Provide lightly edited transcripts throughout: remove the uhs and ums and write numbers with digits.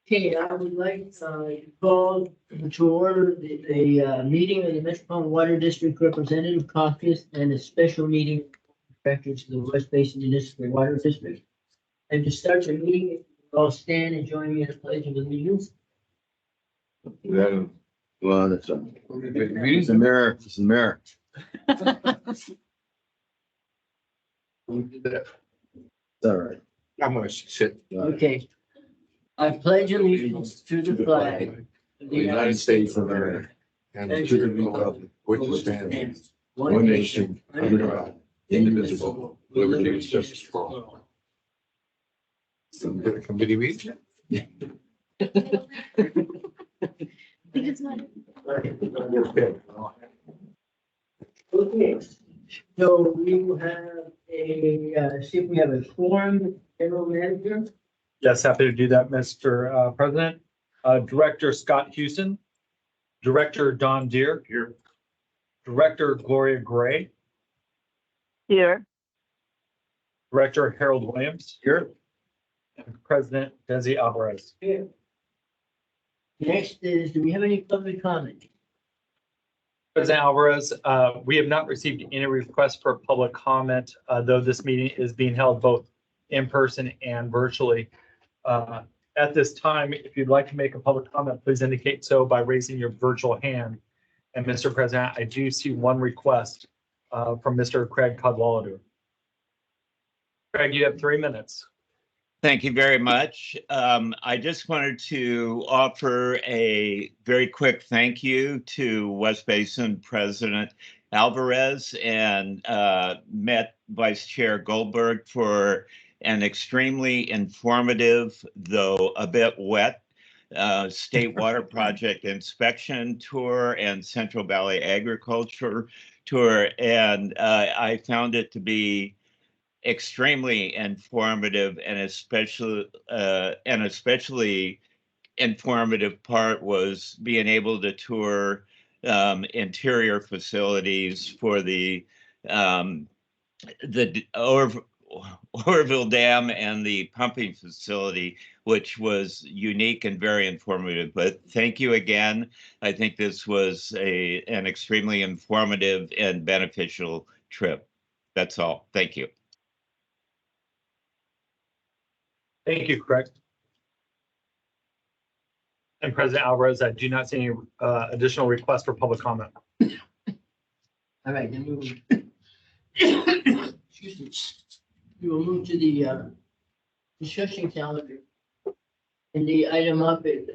Okay, I would like to call to order the meeting of the Metropolitan Water District Representative Caucus and a special meeting of directors of the West Basin Municipal Water District. And to start the meeting, all stand and join me in the pledge of allegiance. Yeah, well, that's it's a mirror. It's a mirror. It's all right. I'm gonna sit. Okay. I pledge allegiance to the flag of The United States of America and to the republic which stands one nation under God, indivisible, with liberty and justice for all. Some committee meeting. Okay, so we will have see if we have a quorum, general manager. Yes, happy to do that, Mr. President. Director Scott Houston, Director Don Deere. Here. Director Gloria Gray, Here. Director Harold Williams. Here. And President Desi Alvarez. Here. Next is, do we have any public comment? President Alvarez, we have not received any requests for public comment, though this meeting is being held both in person and virtually. At this time, if you'd like to make a public comment, please indicate so by raising your virtual hand. And Mr. President, I do see one request from Mr. Craig Cadwallader. Craig, you have 3 minutes. Thank you very much. I just wanted to offer a very quick thank you to West Basin President Alvarez and Met Vice Chair Goldberg for an extremely informative, though a bit wet, State Water Project inspection tour and Central Valley Agriculture tour. And I found it to be extremely informative, and especially informative part was being able to tour interior facilities for the Oroville Dam and the pumping facility, which was unique and very informative. But thank you again. I think this was an extremely informative and beneficial trip. That's all. Thank you. Thank you, Craig. And President Alvarez, I do not see any additional requests for public comment. All right, then we will, excuse me, we will move to the discussion calendar. And the item up is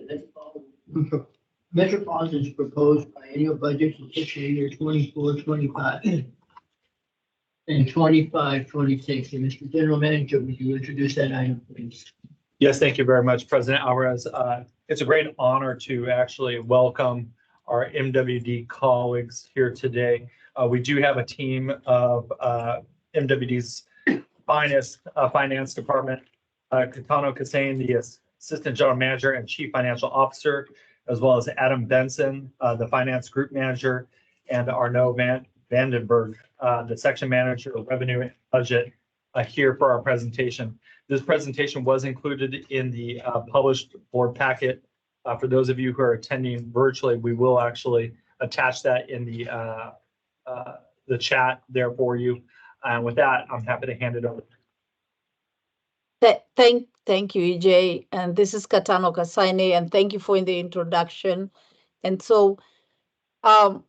Metropolitan's proposed biennial budget for fiscal year 24-25 and 25-26. And Mr. General Manager, would you introduce that item, please? Yes, thank you very much, President Alvarez. It's a great honor to actually welcome our MWD colleagues here today. We do have a team of MWD's finance department, Katano Kasain, the Assistant General Manager and Chief Financial Officer, as well as Adam Benson, the Finance Group Manager, and Arnaud Vandenberg, the Section Manager of Revenue and Budget, here for our presentation. This presentation was included in the published board packet. For those of you who are attending virtually, we will actually attach that in the chat there for you. And with that, I'm happy to hand it over. Thank you, EJ. And this is Katano Kasaine, and thank you for the introduction. And so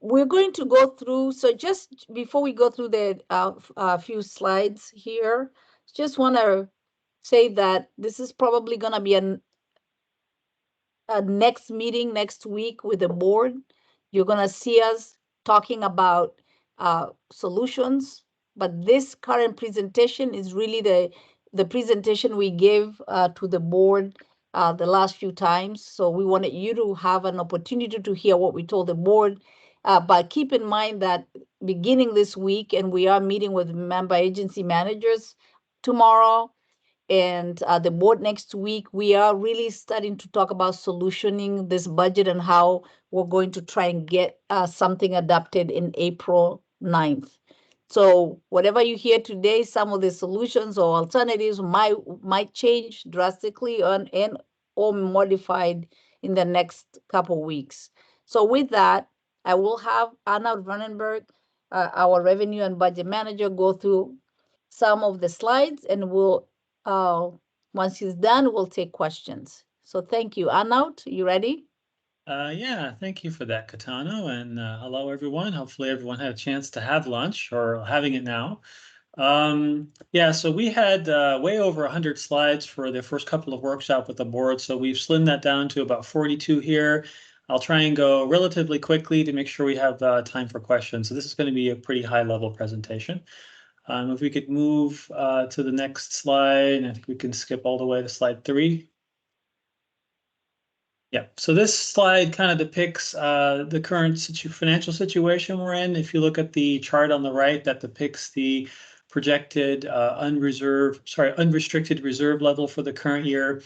we're going to go through, so just before we go through the few slides here, just want to say that this is probably going to be a next meeting next week with the board. You're going to see us talking about solutions, but this current presentation is really the presentation we give to the board the last few times. So we wanted you to have an opportunity to hear what we told the board. But keep in mind that beginning this week, and we are meeting with member agency managers tomorrow, and the board next week, we are really starting to talk about solutioning this budget and how we're going to try and get something adopted in April 9th. So whatever you hear today, some of the solutions or alternatives might change drastically and or modified in the next couple weeks. So with that, I will have Anna Vandenberg, our revenue and budget manager, go through some of the slides, and we'll, once he's done, we'll take questions. So thank you. Arnaud, you ready? Yeah, thank you for that, Katano, and hello, everyone. Hopefully everyone had a chance to have lunch or having it now. Yeah, so we had way over 100 slides for the first couple of workshops with the board, so we've slimmed that down to about 42 here. I'll try and go relatively quickly to make sure we have time for questions. So this is going to be a pretty high-level presentation. If we could move to the next slide, and I think we can skip all the way to slide 3. Yeah, so this slide kind of depicts the current financial situation we're in. If you look at the chart on the right, that depicts the projected unrestricted reserve level for the current year,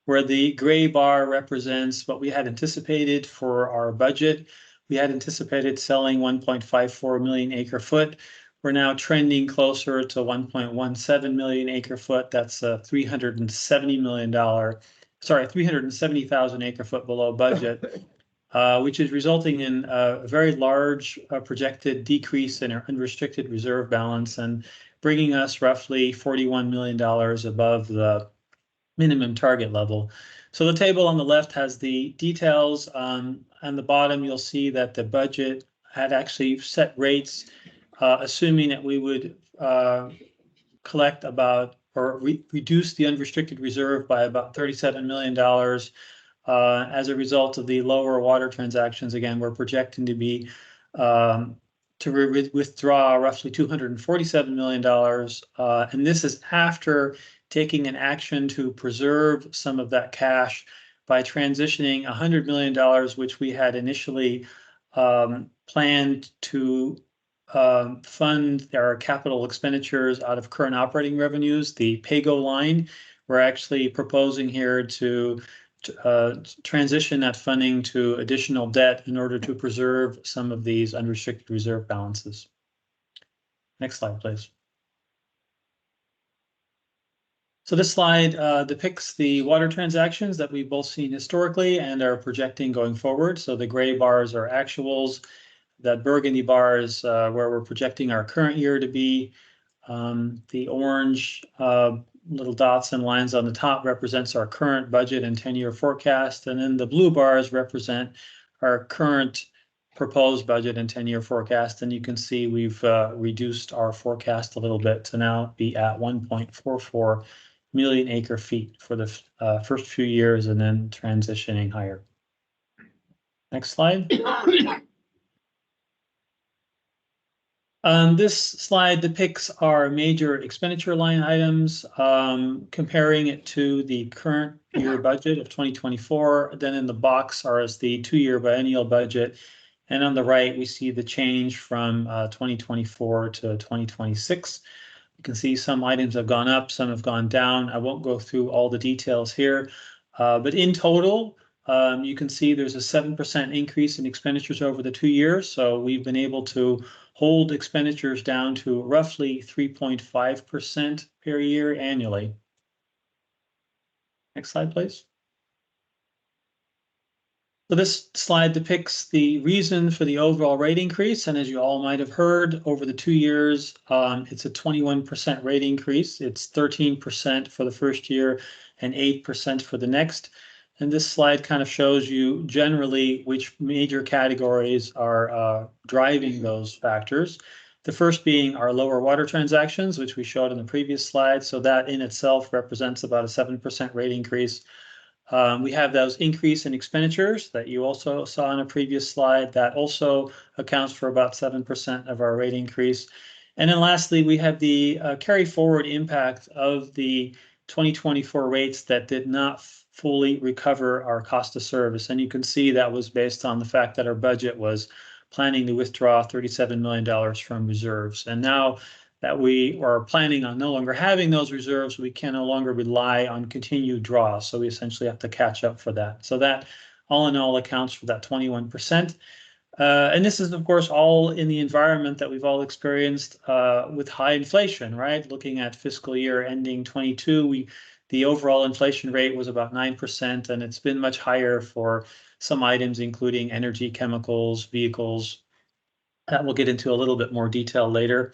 where the gray bar represents what we had anticipated for our budget. We had anticipated selling 1.54 million acre foot. We're now trending closer to 1.17 million acre foot. That's a $370 million. 370,000 acre foot below budget, which is resulting in a very large projected decrease in our unrestricted reserve balance and bringing us roughly $41 million above the minimum target level. So the table on the left has the details. On the bottom, you'll see that the budget had actually set rates, assuming that we would collect about or reduce the unrestricted reserve by about $37 million as a result of the lower water transactions. Again, we're projecting to be withdraw roughly $247 million. And this is after taking an action to preserve some of that cash by transitioning $100 million, which we had initially planned to fund our capital expenditures out of current operating revenues, the PAYGO line. We're actually proposing here to transition that funding to additional debt in order to preserve some of these unrestricted reserve balances. Next slide, please. So this slide depicts the water transactions that we've both seen historically and are projecting going forward. So the gray bars are actuals. That burgundy bar is where we're projecting our current year to be. The orange little dots and lines on the top represents our current budget and 10-year forecast. And then the blue bars represent our current proposed budget and 10-year forecast. And you can see we've reduced our forecast a little bit to now be at 1.44 million acre feet for the first few years and then transitioning higher. Next slide. This slide depicts our major expenditure line items, comparing it to the current year budget of 2024. Then in the box are as the 2-year biennial budget. And on the right, we see the change from 2024 to 2026. You can see some items have gone up, some have gone down. I won't go through all the details here, but in total, you can see there's a 7% increase in expenditures over the 2 years. So we've been able to hold expenditures down to roughly 3.5% per year annually. Next slide, please. So this slide depicts the reason for the overall rate increase. And as you all might have heard, over the 2 years, it's a 21% rate increase. It's 13% for the first year and 8% for the next. And this slide kind of shows you generally which major categories are driving those factors. The first being our lower water transactions, which we showed in the previous slide. So that in itself represents about a 7% rate increase. We have those increase in expenditures that you also saw in a previous slide. That also accounts for about 7% of our rate increase. And then lastly, we have the carry forward impact of the 2024 rates that did not fully recover our cost of service. And you can see that was based on the fact that our budget was planning to withdraw $37 million from reserves. And now that we are planning on no longer having those reserves, we can no longer rely on continued draws. So we essentially have to catch up for that. So that all in all accounts for that 21%. And this is, of course, all in the environment that we've all experienced with high inflation, right? Looking at fiscal year ending 22, we The overall inflation rate was about 9%, and it's been much higher for some items, including energy, chemicals, vehicles. That we'll get into a little bit more detail later.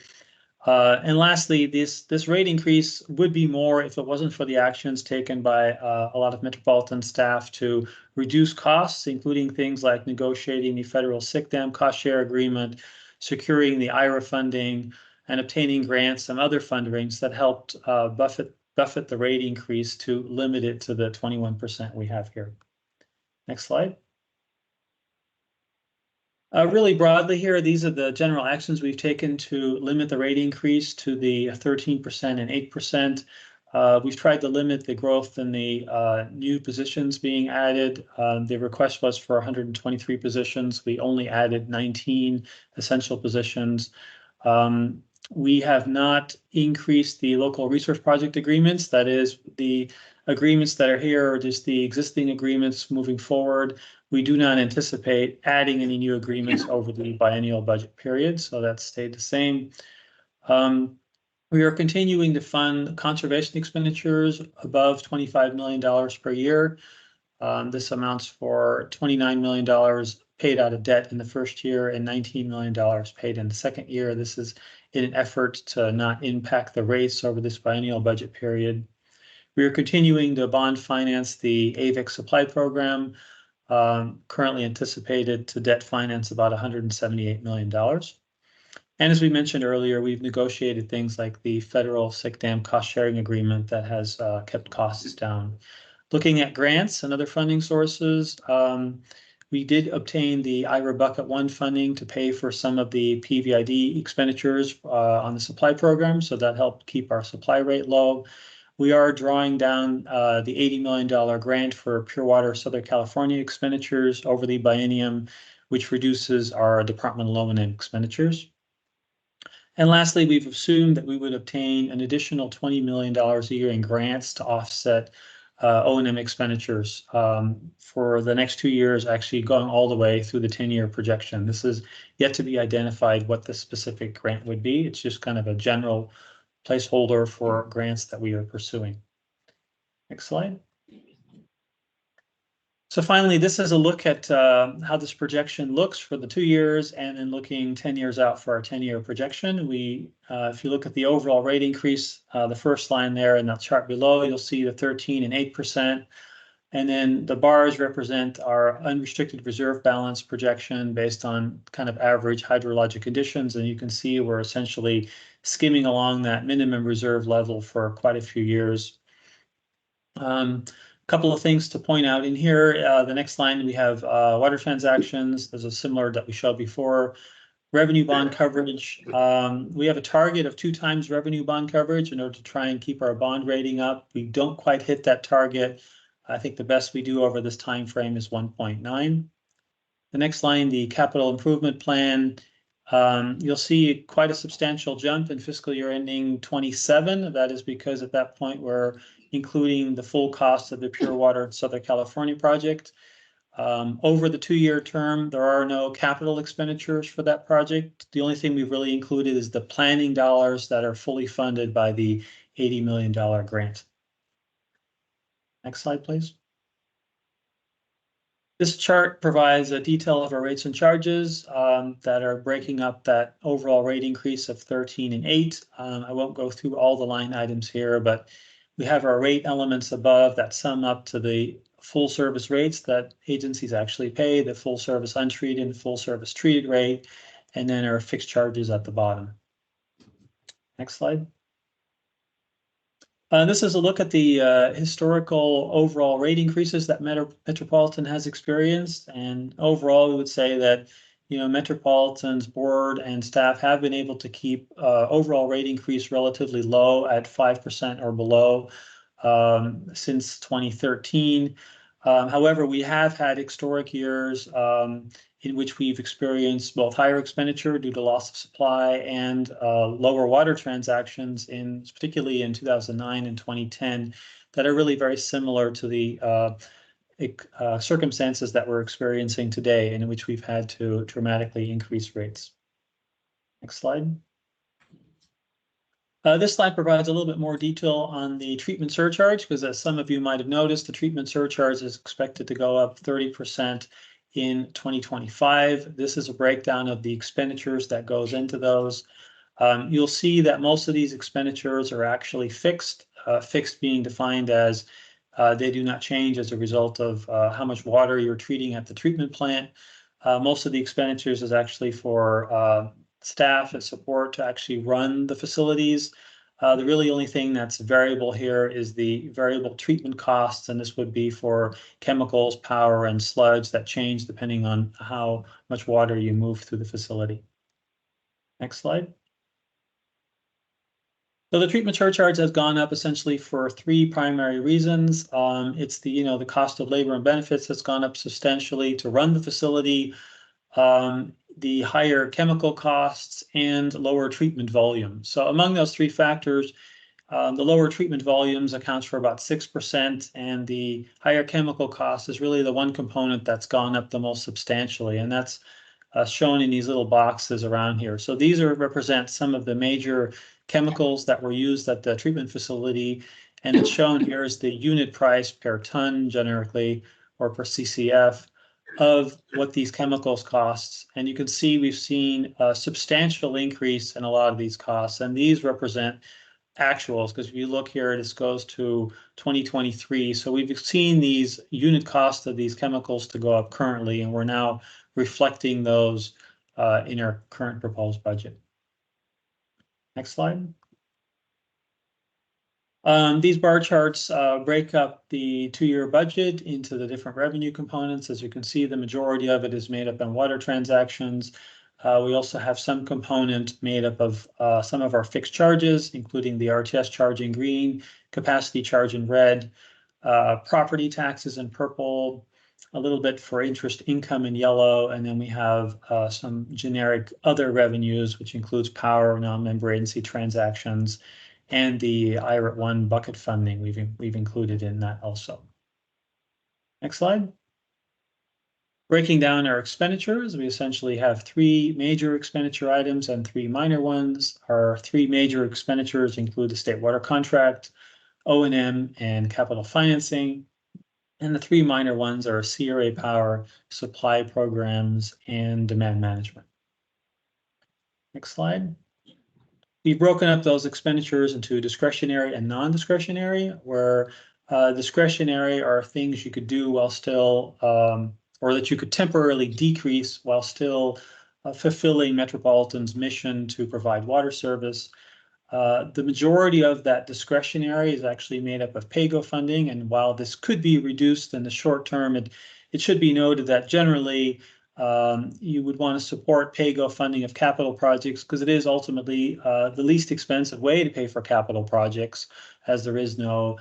And lastly, this rate increase would be more if it wasn't for the actions taken by a lot of Metropolitan staff to reduce costs, including things like negotiating the federal sick dam cost share agreement, securing the IRA funding, and obtaining grants and other fundings that helped buffet the rate increase to limit it to the 21% we have here. Next slide. Really broadly here, these are the general actions we've taken to limit the rate increase to the 13% and 8%. We've tried to limit the growth in the new positions being added. The request was for 123 positions. We only added 19 essential positions. We have not increased the local resource project agreements. That is, the agreements that are here are just the existing agreements moving forward. We do not anticipate adding any new agreements over the biennial budget period, so that's stayed the same. We are continuing to fund conservation expenditures above $25 million per year. This amounts for $29 million paid out of debt in the first year and $19 million paid in the second year. This is in an effort to not impact the rates over this biennial budget period. We are continuing to bond finance the AVIC supply program, currently anticipated to debt finance about $178 million. And as we mentioned earlier, we've negotiated things like the federal sick dam cost sharing agreement that has kept costs down. Looking at grants and other funding sources, we did obtain the IRA Bucket 1 funding to pay for some of the PVID expenditures on the supply program, so that helped keep our supply rate low. We are drawing down the $80 million grant for Pure Water Southern California expenditures over the biennium, which reduces our Department of O&M expenditures. And lastly, we've assumed that we would obtain an additional $20 million a year in grants to offset O&M expenditures for the next 2 years, actually going all the way through the 10-year projection. This is yet to be identified what the specific grant would be. It's just kind of a general placeholder for grants that we are pursuing. Next slide. So finally, this is a look at how this projection looks for the 2 years and then looking 10 years out for our 10-year projection. If you look at the overall rate increase, the first line there in that chart below, you'll see the 13 and 8%. And then the bars represent our unrestricted reserve balance projection based on kind of average hydrologic conditions. And you can see we're essentially skimming along that minimum reserve level for quite a few years. Couple of things to point out in here. The next line, we have water transactions. There's a similar that we showed before. Revenue bond coverage. We have a target of 2 times revenue bond coverage in order to try and keep our bond rating up. We don't quite hit that target. I think the best we do over this time frame is 1.9. The next line, the capital improvement plan. You'll see quite a substantial jump in fiscal year ending 27. That is because at that point we're including the full cost of the Pure Water Southern California project. Over the 2-year term, there are no capital expenditures for that project. The only thing we've really included is the planning dollars that are fully funded by the $80 million grant. Next slide, please. This chart provides a detail of our rates and charges that are breaking up that overall rate increase of 13 and 8. I won't go through all the line items here, but we have our rate elements above that sum up to the full service rates that agencies actually pay, the full service untreated and full service treated rate, and then our fixed charges at the bottom. Next slide. This is a look at the historical overall rate increases that Metropolitan has experienced. And overall, we would say that, Metropolitan's board and staff have been able to keep overall rate increase relatively low at 5% or below since 2013. However, we have had historic years in which we've experienced both higher expenditure due to loss of supply and lower water transactions, particularly in 2009 and 2010, that are really very similar to the circumstances that we're experiencing today, in which we've had to dramatically increase rates. Next slide. This slide provides a little bit more detail on the treatment surcharge, because as some of you might have noticed, the treatment surcharge is expected to go up 30% in 2025. This is a breakdown of the expenditures that goes into those. You'll see that most of these expenditures are actually fixed, fixed being defined as they do not change as a result of how much water you're treating at the treatment plant. Most of the expenditures is actually for staff and support to actually run the facilities. The really only thing that's variable here is the variable treatment costs, and this would be for chemicals, power, and sludge that change depending on how much water you move through the facility. Next slide. So the treatment surcharge has gone up essentially for three primary reasons. It's the cost of labor and benefits has gone up substantially to run the facility, the higher chemical costs, and lower treatment volume. So among those three factors, the lower treatment volumes accounts for about 6%, and the higher chemical cost is really the one component that's gone up the most substantially, and that's shown in these little boxes around here. So these represent some of the major chemicals that were used at the treatment facility, and it's shown here as the unit price per ton generically, or per CCF, of what these chemicals costs. And you can see we've seen a substantial increase in a lot of these costs, and these represent actuals, because if you look here, this goes to 2023. So we've seen these unit costs of these chemicals to go up currently, and we're now reflecting those in our current proposed budget. Next slide. These bar charts break up the two-year budget into the different revenue components. As you can see, the majority of it is made up in water transactions. We also have some component made up of some of our fixed charges, including the RTS charge in green, capacity charge in red, property taxes in purple, a little bit for interest income in yellow, and then we have some generic other revenues, which includes power, non-member agency transactions, and the IRAT 1 bucket funding we've included in that also. Next slide. Breaking down our expenditures, we essentially have three major expenditure items and three minor ones. Our three major expenditures include the state water contract, O&M, and capital financing. And the three minor ones are CRA power, supply programs, and demand management. Next slide. We've broken up those expenditures into discretionary and non-discretionary, where discretionary are things you could do while still, or that you could temporarily decrease while still fulfilling Metropolitan's mission to provide water service. The majority of that discretionary is actually made up of PAYGO funding, and while this could be reduced in the short term, it should be noted that generally you would want to support PAYGO funding of capital projects, because it is ultimately the least expensive way to pay for capital projects, as there is no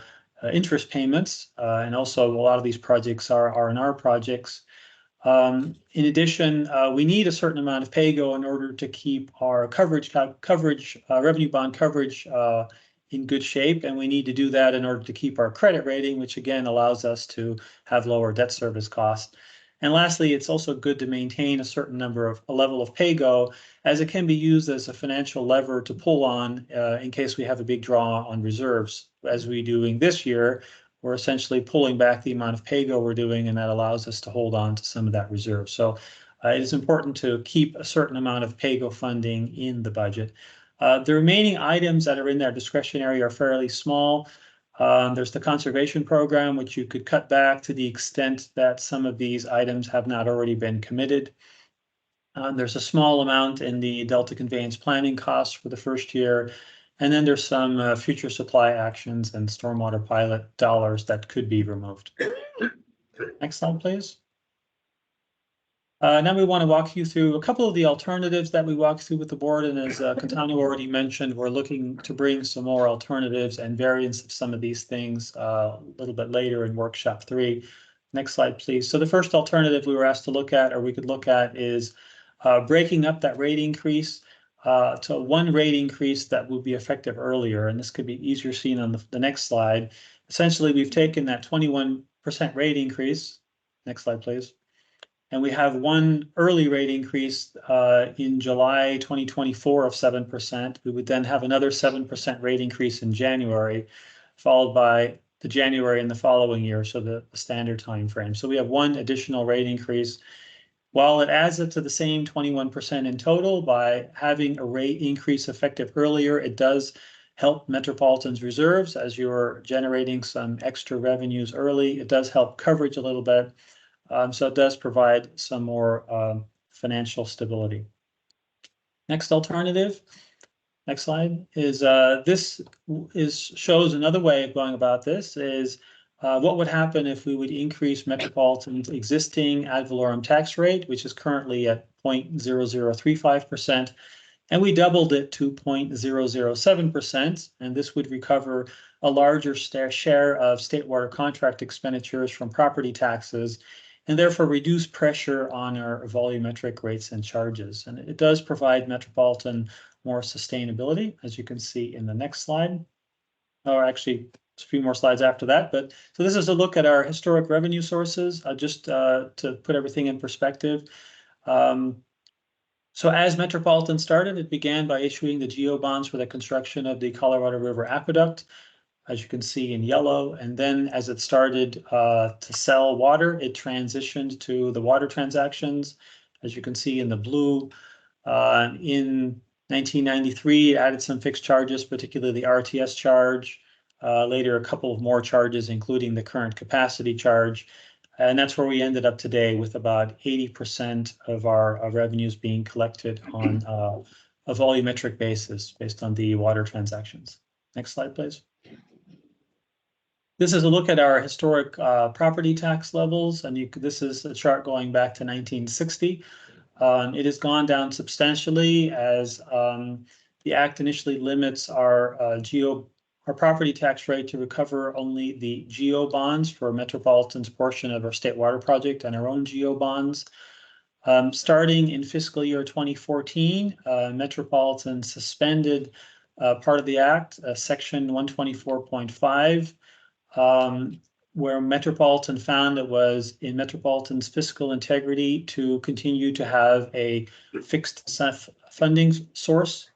interest payments, and also a lot of these projects are R&R projects. In addition, we need a certain amount of PAYGO in order to keep our revenue bond coverage in good shape, and we need to do that in order to keep our credit rating, which again allows us to have lower debt service costs. And lastly, it's also good to maintain a certain level of PAYGO, as it can be used as a financial lever to pull on in case we have a big draw on reserves, as we're doing this year. We're essentially pulling back the amount of PAYGO we're doing, and that allows us to hold on to some of that reserve. So it is important to keep a certain amount of PAYGO funding in the budget. The remaining items that are in there discretionary are fairly small. There's the conservation program, which you could cut back to the extent that some of these items have not already been committed. There's a small amount in the Delta conveyance planning costs for the first year. And then there's some future supply actions and stormwater pilot dollars that could be removed. Next slide, please. Now we want to walk you through a couple of the alternatives that we walked through with the board. And as Cantano already mentioned, we're looking to bring some more alternatives and variants of some of these things a little bit later in workshop 3. Next slide, please. So the first alternative we were asked to look at, or we could look at, is breaking up that rate increase to one rate increase that will be effective earlier. And this could be easier seen on the next slide. Essentially, we've taken that 21% rate increase. Next slide, please. And we have one early rate increase in July 2024 of 7%. We would then have another 7% rate increase in January, followed by the January in the following year, so the standard time frame. So we have one additional rate increase. While it adds up to the same 21% in total, by having a rate increase effective earlier, it does help Metropolitan's reserves as you're generating some extra revenues early. It does help coverage a little bit. So it does provide some more financial stability. Next alternative, next slide, is shows another way of going about this is what would happen if we would increase Metropolitan's existing ad valorem tax rate, which is currently at 0.0035%, and we doubled it to 0.007%, and this would recover a larger share of state water contract expenditures from property taxes, and therefore reduce pressure on our volumetric rates and charges. And it does provide Metropolitan more sustainability, as you can see in the next slide, or actually a few more slides after that. But so this is a look at our historic revenue sources, just to put everything in perspective. So as Metropolitan started, it began by issuing the GO bonds for the construction of the Colorado River Aqueduct, as you can see in yellow. And then as it started to sell water, it transitioned to the water transactions, as you can see in the blue. In 1993, it added some fixed charges, particularly the RTS charge. Later, a couple of more charges, including the current capacity charge. And that's where we ended up today, with about 80% of our revenues being collected on a volumetric basis based on the water transactions. Next slide, please. This is a look at our historic property tax levels, and this is a chart going back to 1960. It has gone down substantially as the Act initially limits our property tax rate to recover only the GO bonds for Metropolitan's portion of our state water project and our own GO bonds. Starting in fiscal year 2014, Metropolitan suspended part of the Act, Section 124.5, where Metropolitan found it was in Metropolitan's fiscal integrity to continue to have a fixed funding source.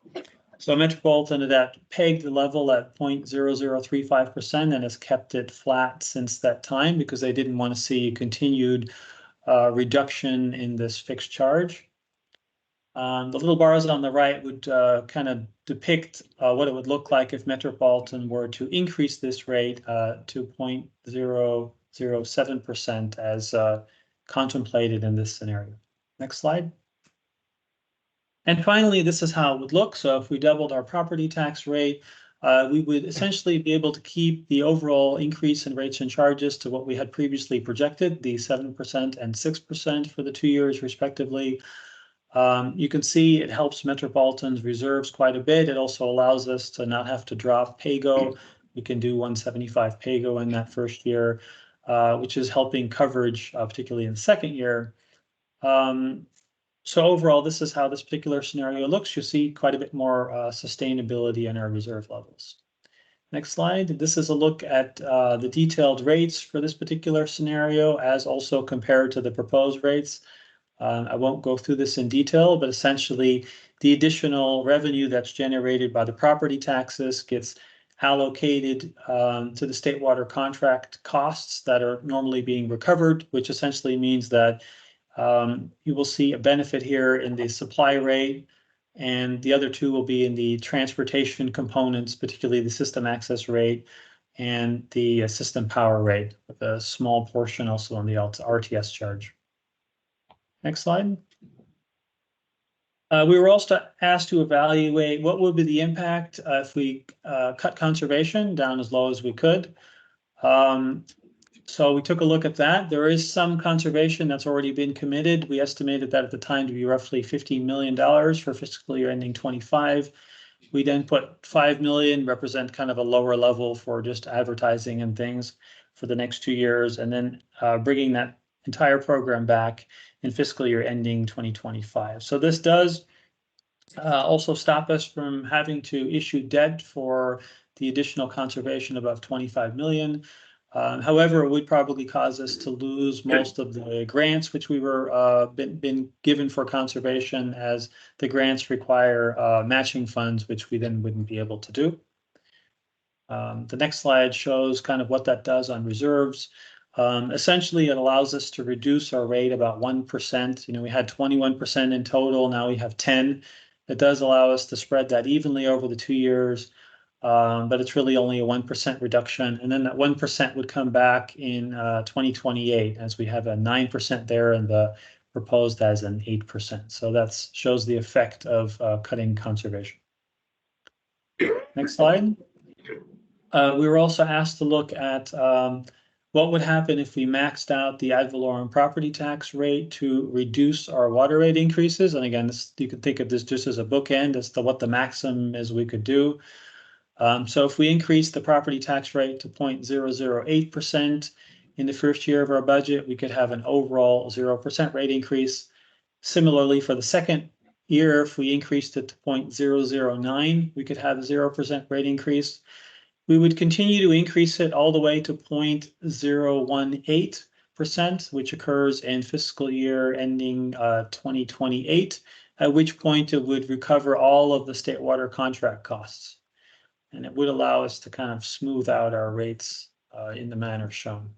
So Metropolitan had that pegged the level at 0.0035% and has kept it flat since that time because they didn't want to see a continued reduction in this fixed charge. The little bars on the right would kind of depict what it would look like if Metropolitan were to increase this rate to 0.007% as contemplated in this scenario. Next slide. And finally, this is how it would look. So if we doubled our property tax rate, we would essentially be able to keep the overall increase in rates and charges to what we had previously projected, the 7% and 6% for the 2 years respectively. You can see it helps Metropolitan's reserves quite a bit. It also allows us to not have to drop PAYGO. We can do 175 PAYGO in that first year, which is helping coverage, particularly in the second year. So overall, this is how this particular scenario looks. You see quite a bit more sustainability in our reserve levels. Next slide. This is a look at the detailed rates for this particular scenario, as also compared to the proposed rates. I won't go through this in detail, but essentially the additional revenue that's generated by the property taxes gets allocated to the state water contract costs that are normally being recovered, which essentially means that you will see a benefit here in the supply rate, and the other two will be in the transportation components, particularly the system access rate and the system power rate, with a small portion also on the RTS charge. Next slide. We were also asked to evaluate what would be the impact if we cut conservation down as low as we could. So we took a look at that. There is some conservation that's already been committed. We estimated that at the time to be roughly $15 million for fiscal year ending 25. We then put $5 million, represent kind of a lower level for just advertising and things for the next 2 years, and then bringing that entire program back in fiscal year ending 2025. So this does also stop us from having to issue debt for the additional conservation above 25 million. However, it would probably cause us to lose most of the grants which we were been given for conservation, as the grants require matching funds, which we then wouldn't be able to do. The next slide shows kind of what that does on reserves. Essentially, it allows us to reduce our rate about 1%. You know, we had 21% in total. Now we have 10. It does allow us to spread that evenly over the 2 years. But it's really only a 1% reduction. And then that 1% would come back in 2028, as we have a 9% there and the proposed as an 8%. So that shows the effect of cutting conservation. Next slide. We were also asked to look at what would happen if we maxed out the ad valorem property tax rate to reduce our water rate increases. And again, you can think of this just as a bookend as to what the maximum is we could do. So if we increase the property tax rate to 0.008% in the first year of our budget, we could have an overall 0% rate increase. Similarly, for the second year, if we increased it to 0.009, we could have a 0% rate increase. We would continue to increase it all the way to 0.018%, which occurs in fiscal year ending 2028, at which point it would recover all of the state water contract costs. And it would allow us to kind of smooth out our rates in the manner shown.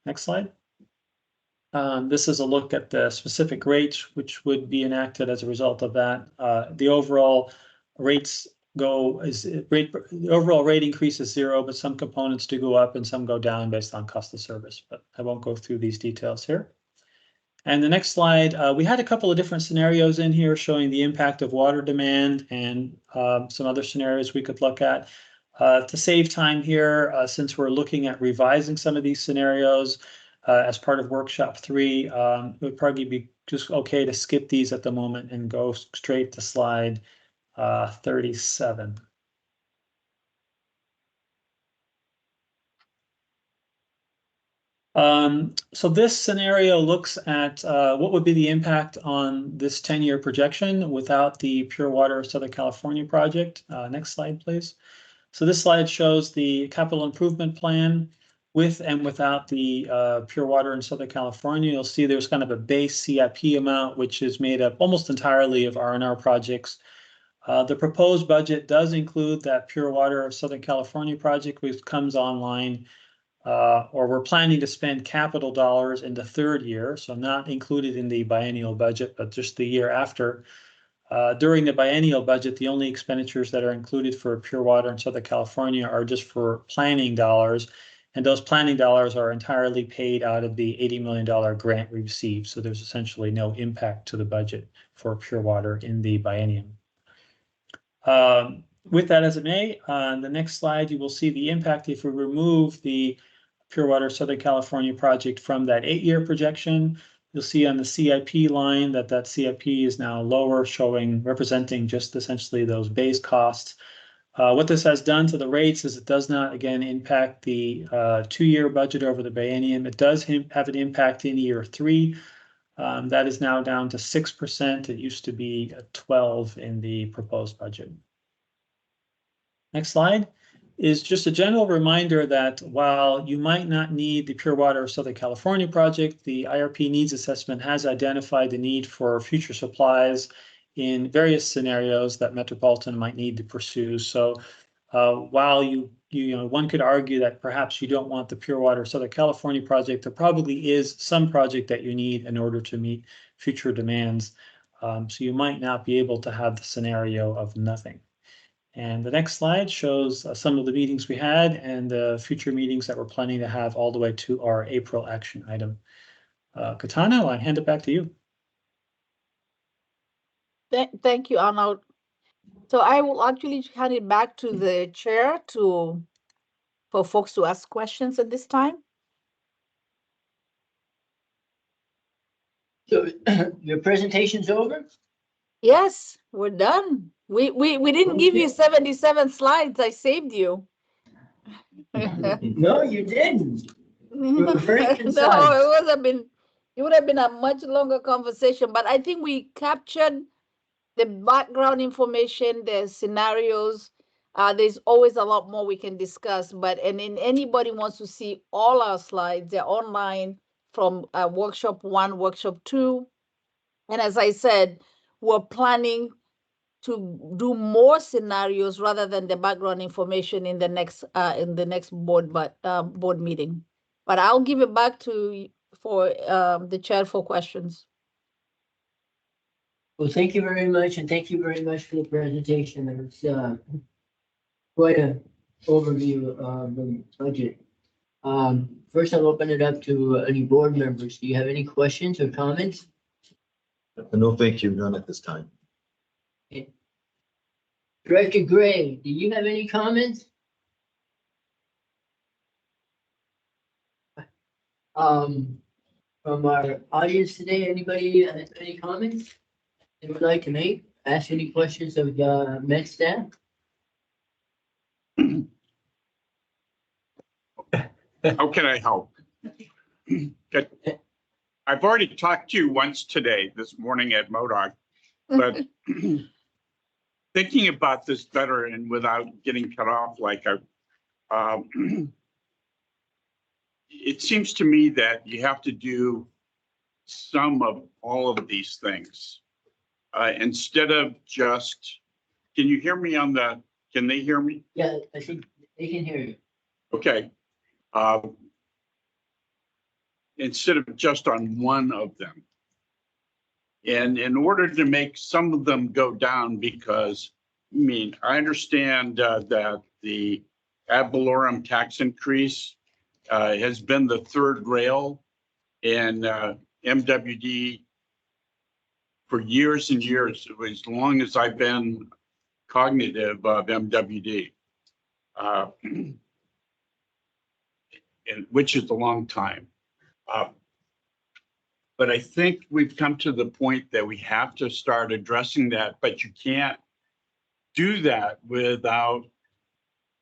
Next slide. This is a look at the specific rates which would be enacted as a result of that. The overall rates the overall rate increase is 0, but some components do go up and some go down based on cost of service. But I won't go through these details here. And the next slide, we had a couple of different scenarios in here showing the impact of water demand and some other scenarios we could look at. To save time here, since we're looking at revising some of these scenarios as part of workshop 3, it would probably be just okay to skip these at the moment and go straight to slide 37. So this scenario looks at what would be the impact on this 10-year projection without the Pure Water Southern California project. Next slide, please. So this slide shows the capital improvement plan with and without the Pure Water in Southern California. You'll see there's kind of a base CIP amount, which is made up almost entirely of R&R projects. The proposed budget does include that Pure Water of Southern California project, which comes online, or we're planning to spend capital dollars in the third year, so not included in the biennial budget, but just the year after. During the biennial budget, the only expenditures that are included for Pure Water in Southern California are just for planning dollars, and those planning dollars are entirely paid out of the $80 million grant we received, so there's essentially no impact to the budget for Pure Water in the biennium. With that as it may, on the next slide, you will see the impact if we remove the Pure Water Southern California project from that 8-year projection. You'll see on the CIP line that CIP is now lower, representing just essentially those base costs. What this has done to the rates is it does not, again, impact the 2-year budget over the biennium. It does have an impact in year 3. That is now down to 6%. It used to be 12% in the proposed budget. Next slide is just a general reminder that while you might not need the Pure Water of Southern California project, the IRP needs assessment has identified the need for future supplies in various scenarios that Metropolitan might need to pursue. So while one could argue that perhaps you don't want the Pure Water Southern California project, there probably is some project that you need in order to meet future demands. So you might not be able to have the scenario of nothing. And the next slide shows some of the meetings we had and the future meetings that we're planning to have all the way to our April action item. Katana, I hand it back to you. Thank you, Arnold. So I will actually hand it back to the chair for folks to ask questions at this time. So your presentation's over? Yes, we're done. We didn't give you 77 slides. I saved you. No, you didn't. Were very concise. No, it would have been a much longer conversation, but I think we captured the background information, the scenarios, There's always a lot more we can discuss, but and then anybody wants to see all our slides, they're online from workshop 1, workshop 2. And as I said, we're planning to do more scenarios rather than the background information in the next board meeting. But I'll give it back to for the chair for questions. Well, thank you very much, and thank you very much for the presentation. It's quite an overview of the budget. First, I'll open it up to any board members. Do you have any questions or comments? No, thank you, none at this time. Director Gray, do you have any comments? From our audience today, anybody have any comments they would like to make? Ask any questions of Met staff? How can I help? Good. I've already talked to you once today, this morning at MODOC, but thinking about this better and without getting cut off like it seems to me that you have to do some of all of these things instead of just, can you hear me on the, can they hear me? Yeah, I think they can hear you. Okay. Instead of just on one of them. And in order to make some of them go down, because I mean, I understand that the ad valorem tax increase has been the third rail in MWD for years and years, as long as I've been cognitive of MWD, and which is a long time. But I think we've come to the point that we have to start addressing that, but you can't do that without,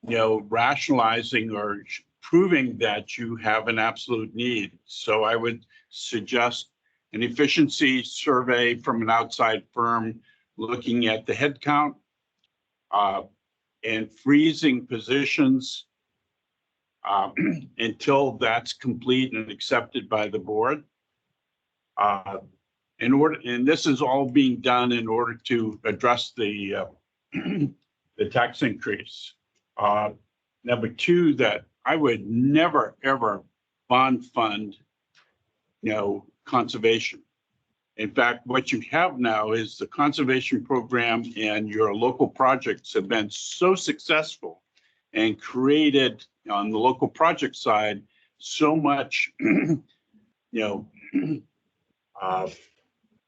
you know, rationalizing or proving that you have an absolute need. So I would suggest an efficiency survey from an outside firm looking at the head count and freezing positions until that's complete and accepted by the board. And this is all being done in order to address the tax increase. Number two, that I would never ever bond fund, you know, conservation. In fact, what you have now is the conservation program and your local projects have been so successful and created on the local project side so much, you know,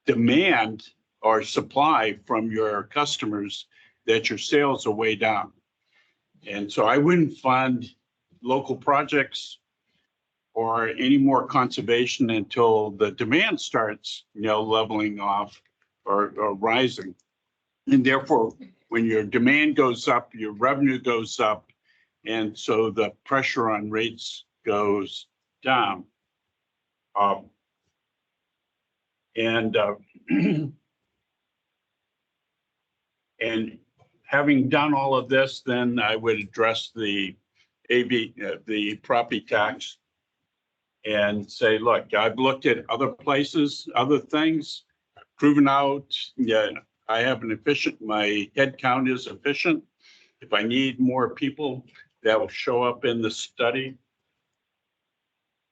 demand or supply from your customers that your sales are way down. And so I wouldn't fund local projects or any more conservation until the demand starts, you know, leveling off or rising. And therefore, when your demand goes up, your revenue goes up. And so the pressure on rates goes down. And having done all of this, then I would address the the property tax and say, look, I've looked at other places, other things, proven out, yeah, I have an efficient, my head count is efficient. If I need more people, that will show up in the study.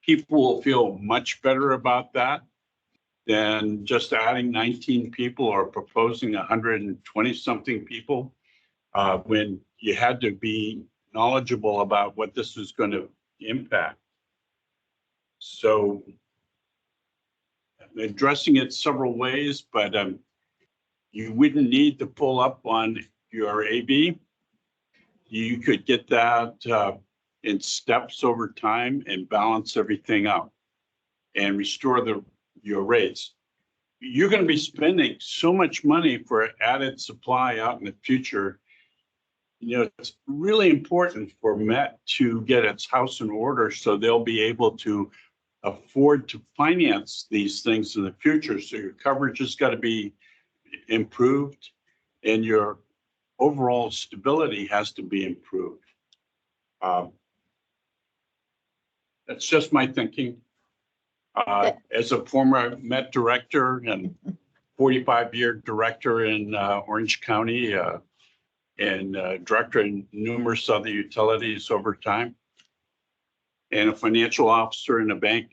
People will feel much better about that than just adding 19 people or proposing 120 something people when you had to be knowledgeable about what this was going to impact. So I'm addressing it several ways, but you wouldn't need to pull up on your AB. You could get that in steps over time and balance everything out and restore your rates. You're going to be spending so much money for added supply out in the future. You know, it's really important for Met to get its house in order so they'll be able to afford to finance these things in the future. So your coverage has got to be improved and your overall stability has to be improved. That's just my thinking. As a former Met director and 45-year director in Orange County, and director in numerous other utilities over time, and a financial officer in a bank,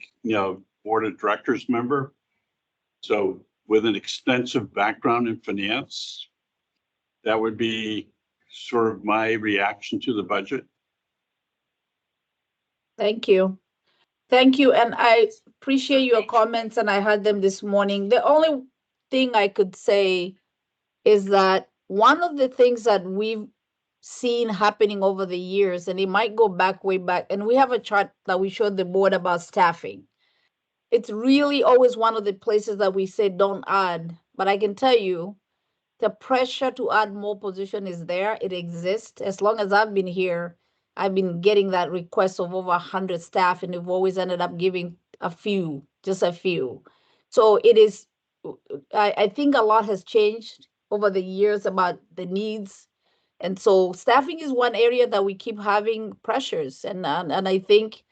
board of directors member. So with an extensive background in finance, that would be sort of my reaction to the budget. Thank you. Thank you. And I appreciate your comments, and I heard them this morning. The only thing I could say is that one of the things that we've seen happening over the years, and it might go back way back, and we have a chart that we showed the board about staffing. It's really always one of the places that we say don't add, but I can tell you the pressure to add more position is there. It exists. As long as I've been here, I've been getting that request of over 100 staff, and we've always ended up giving a few, just a few. So it is, I think a lot has changed over the years about the needs. And so staffing is one area that we keep having pressures. And I think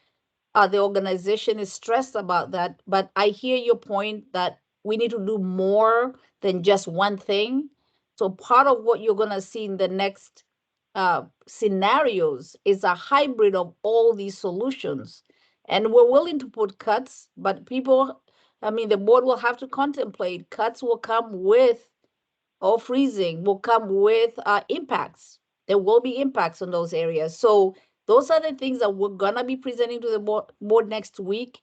the organization is stressed about that. But I hear your point that we need to do more than just one thing. So part of what you're going to see in the next scenarios is a hybrid of all these solutions. And we're willing to put cuts, but people, I mean, the board will have to contemplate cuts will come with, or freezing will come with impacts. There will be impacts on those areas. So those are the things that we're going to be presenting to the board next week,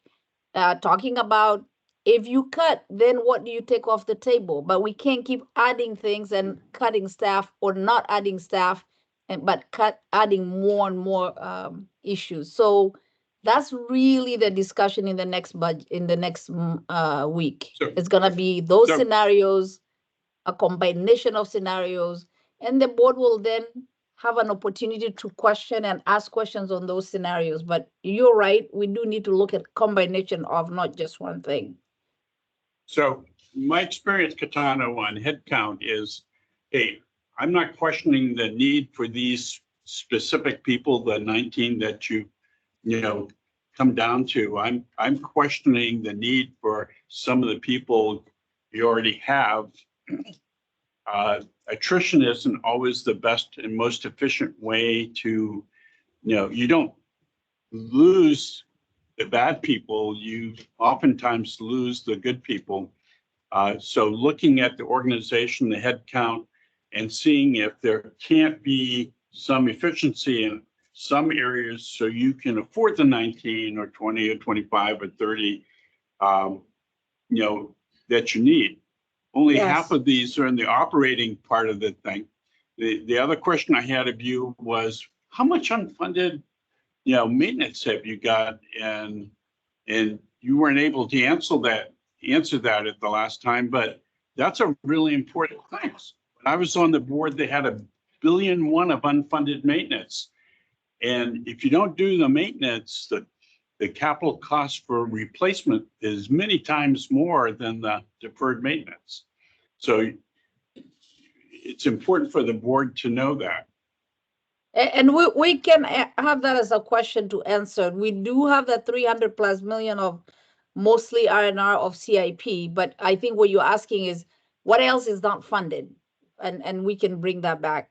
talking about if you cut, then what do you take off the table? But we can't keep adding things and cutting staff, or not adding staff, but adding more and more issues. So that's really the discussion in the next budget, in the next week. Sure. It's going to be those Sure. scenarios, a combination of scenarios, and the board will then have an opportunity to question and ask questions on those scenarios. But you're right, we do need to look at combination of not just one thing. So my experience, Katana, on headcount is, hey, I'm not questioning the need for these specific people, the 19 that you come down to. I'm questioning the need for some of the people you already have. Attrition isn't always the best and most efficient way to, you don't lose the bad people, you oftentimes lose the good people. So looking at the organization, the head count, and seeing if there can't be some efficiency in some areas so you can afford the 19 or 20 or 25 or 30, that you need. Only Yes. half of these are in the operating part of the thing. The other question I had of you was, how much unfunded, maintenance have you got? And you weren't able to answer that at the last time, but that's a really important thing. When I was on the board, they had $1.1 billion of unfunded maintenance. And if you don't do the maintenance, the capital cost for replacement is many times more than the deferred maintenance. So it's important for the board to know that. And we can have that as a question to answer. We do have that 300+ million of mostly R&R of CIP, but I think what you're asking is what else is not funded? And we can bring that back.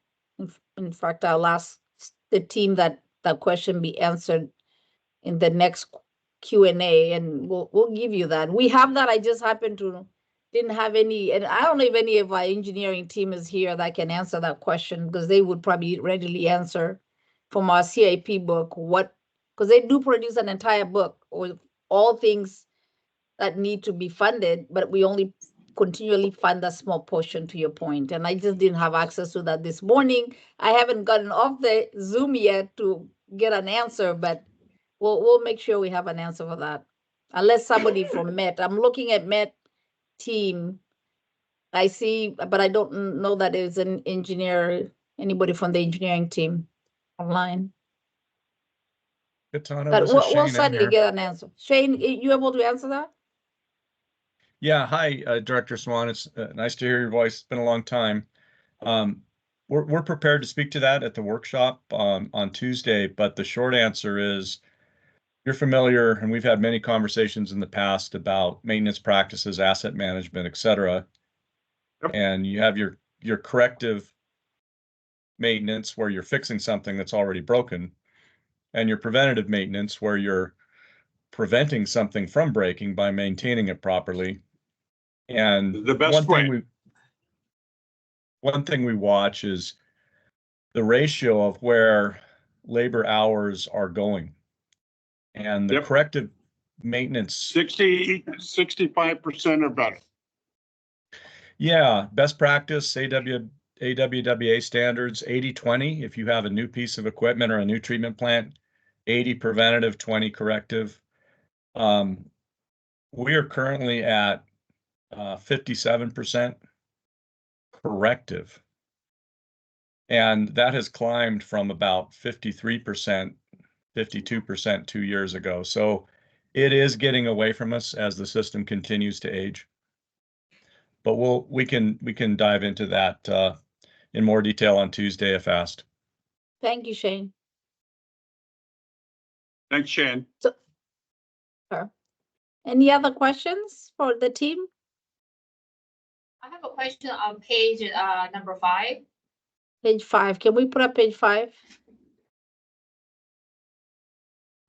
In fact, I'll ask the team that question be answered in the next Q&A, and we'll give you that. We have that. I just happen to didn't have any, and I don't know if any of our engineering team is here that can answer that question, because they would probably readily answer from our CIP book because they do produce an entire book with all things that need to be funded, but we only continually fund a small portion, to your point. And I just didn't have access to that this morning. I haven't gotten off the Zoom yet to get an answer, but we'll make sure we have an answer for that. Unless somebody from Met, I'm looking at Met team. I see, but I don't know that there's an engineer, anybody from the engineering team online. Katana, But this is we'll Shane in certainly here. get an answer. Shane, you able to answer that? Yeah, hi, Director Swan. It's nice to hear your voice. It's been a long time. We're prepared to speak to that at the workshop on Tuesday, but the short answer is you're familiar, and we've had many conversations in the past about maintenance practices, asset management, et cetera. Yep. And you have your corrective maintenance where you're fixing something that's already broken, and your preventative maintenance where you're preventing something from breaking by maintaining it properly. And The best way. One thing we watch is the ratio of where labor hours are going. And the Yep. corrective maintenance. 65% or better. Yeah, best practice, AWWA standards, 80-20. If you have a new piece of equipment or a new treatment plant, 80 preventative, 20 corrective. We are currently at 57% corrective. And that has climbed from about 53%, 52% 2 years ago. So it is getting away from us as the system continues to age. But we can dive into that in more detail on Tuesday if asked. Thank you, Shane. Thanks, Shane. Any other questions for the team? I have a question on page number 5. Page 5. Can we put up page 5?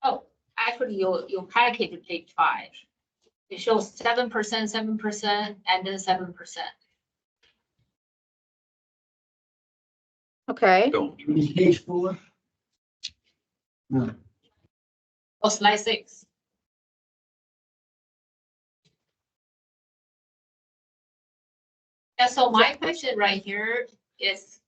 Oh, actually, you package page 5. It shows 7%, 7%, and then 7%. Okay. Page 4. No. Oh, slide 6. Yeah, so my question right here is,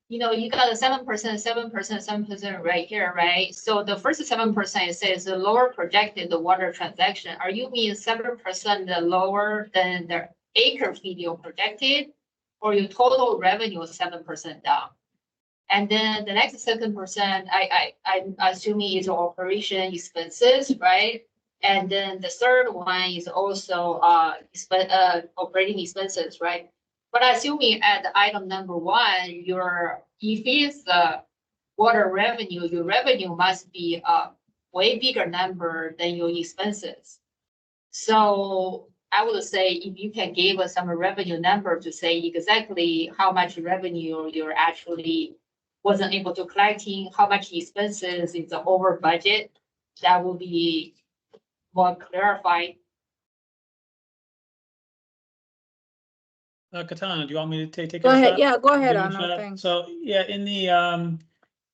you got a 7%, 7%, 7% right here, right? So the first 7% says the lower projected the water transaction. Are you mean 7% lower than the acre feet you projected, or your total revenue is 7% down? And then the next 7%, I'm assuming is operation expenses, right? And then the third one is also operating expenses, right? But assuming at item number 1, if it's the water revenue, your revenue must be a way bigger number than your expenses. So I would say if you can give us some revenue number to say exactly how much revenue you're actually wasn't able to collecting, how much expenses is over budget, that will be more clarified. Katana, do you want me to take Go a ahead. shot? Yeah, go ahead, Give it a Anna. shot? Thanks. So yeah, in the I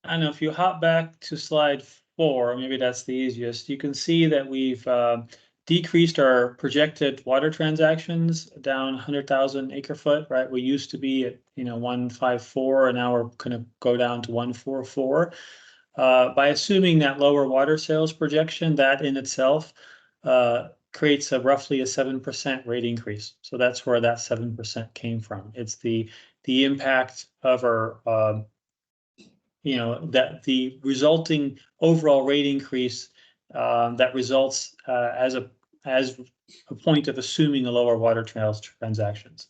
don't know if you hop back to slide 4, maybe that's the easiest. You can see that we've decreased our projected water transactions down 100,000 acre foot, right? We used to be at 154, and now we're going to go down to 144. By assuming that lower water sales projection, that in itself creates roughly a 7% rate increase. So that's where that 7% came from. It's the impact of our that the resulting overall rate increase that results as a point of assuming a lower water trails transactions.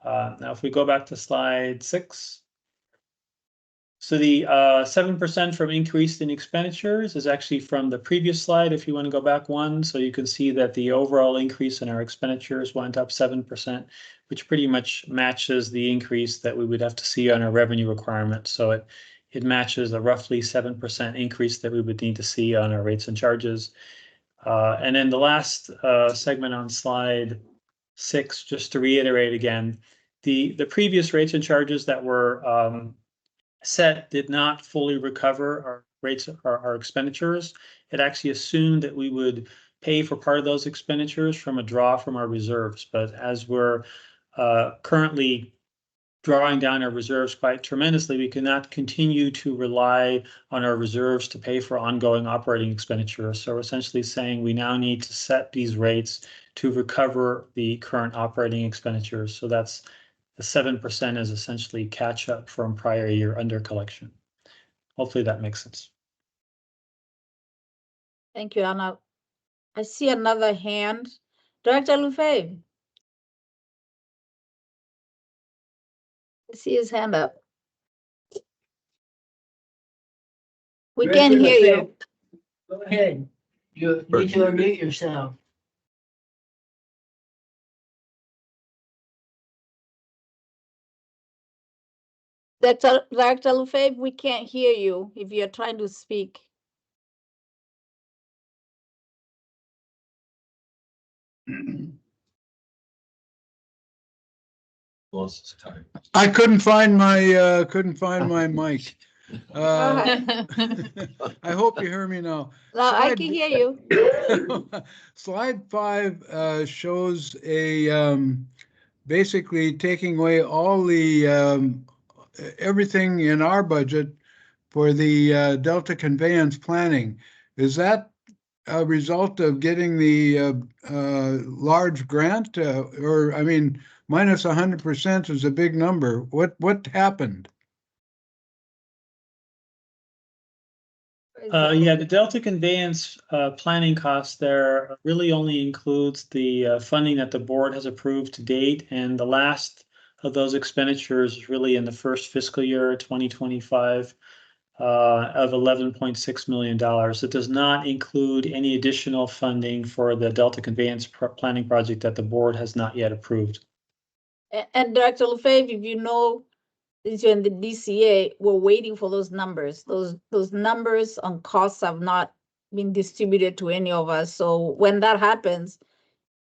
Now, if we go back to slide 6. So the 7% from increase in expenditures is actually from the previous slide, if you want to go back one. So you can see that the overall increase in our expenditures went up 7%, which pretty much matches the increase that we would have to see on our revenue requirement. So it matches a roughly 7% increase that we would need to see on our rates and charges. And then the last segment on slide 6, just to reiterate again, the previous rates and charges that were set did not fully recover our rates, our expenditures. It actually assumed that we would pay for part of those expenditures from a draw from our reserves. But as we're currently drawing down our reserves quite tremendously, we cannot continue to rely on our reserves to pay for ongoing operating expenditures. So we're essentially saying we now need to set these rates to recover the current operating expenditures. So that's the 7% is essentially catch up from prior year under collection. Hopefully that makes sense. Thank you, Anna. I see another hand. Director Lufay. I see his hand up. We can't hear you. Go ahead. You need to unmute yourself. Director Lefebvre, we can't hear you if you're trying to speak. I couldn't find my mic. Go ahead. I hope you hear me now. No, I can hear you. Slide 5 shows a basically taking away all the everything in our budget for the Delta conveyance planning. Is that a result of getting the large grant, or I mean, minus 100% is a big number. What happened? Yeah, the Delta conveyance planning cost there really only includes the funding that the board has approved to date, and the last of those expenditures is really in the first fiscal year, 2025, of $11.6 million. It does not include any additional funding for the Delta conveyance planning project that the board has not yet approved. And Director Lefebvre, if you know, since you're in the DCA, we're waiting for those numbers. Those numbers on costs have not been distributed to any of us. So when that happens,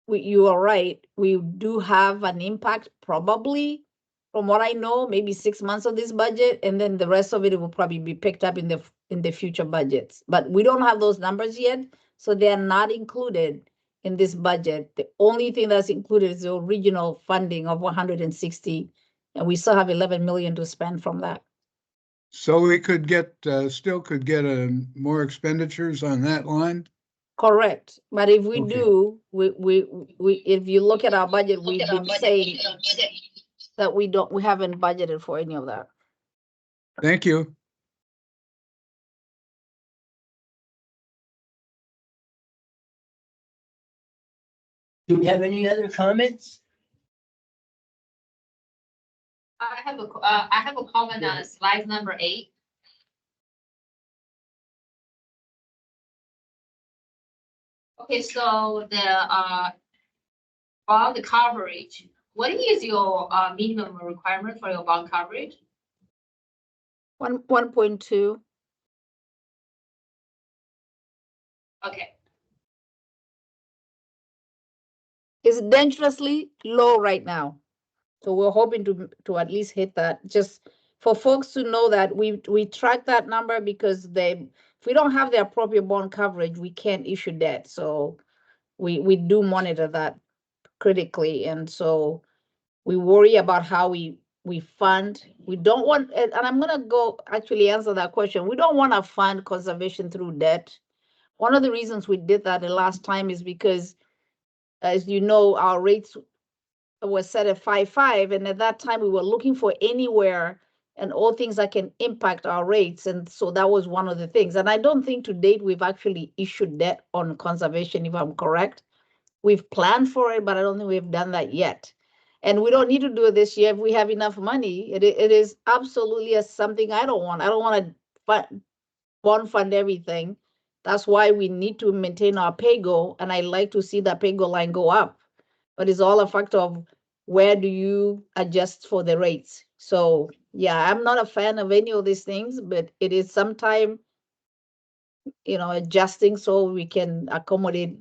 you are right. We do have an impact, probably, from what I know, maybe 6 months of this budget, and then the rest of it will probably be picked up in the future budgets. But we don't have those numbers yet, so they are not included in this budget. The only thing that's included is the original funding of 160, and we still have 11 million to spend from that. So we could get still could get more expenditures on that line. Correct, but if we Okay. do, we if you look at our budget, we've been saying that we haven't budgeted for any of that. Thank you. Do we have any other comments? I have a comment on slide number 8. Okay, so the bond coverage, what is your minimum requirement for your bond coverage? 1.2. Okay, It's dangerously low right now. So we're hoping to at least hit that, just for folks to know that we track that number, because if we don't have the appropriate bond coverage, we can't issue debt. So we do monitor that critically, and so we worry about how we fund. We don't want, and I'm gonna go actually answer that question. We don't want to fund conservation through debt. One of the reasons we did that the last time is because, as you know, our rates was set at 5.5, and at that time we were looking for anywhere and all things that can impact our rates, and so that was one of the things. And I don't think to date we've actually issued debt on conservation, if I'm correct. We've planned for it, but I don't think we've done that yet. And we don't need to do it this year if we have enough money. It is absolutely something I don't want. I don't want to bond fund everything. That's why we need to maintain our pay-go, and I like to see that pay-go line go up. But it's all a factor of where do you adjust for the rates. So yeah, I'm not a fan of any of these things, but it is sometime, adjusting so we can accommodate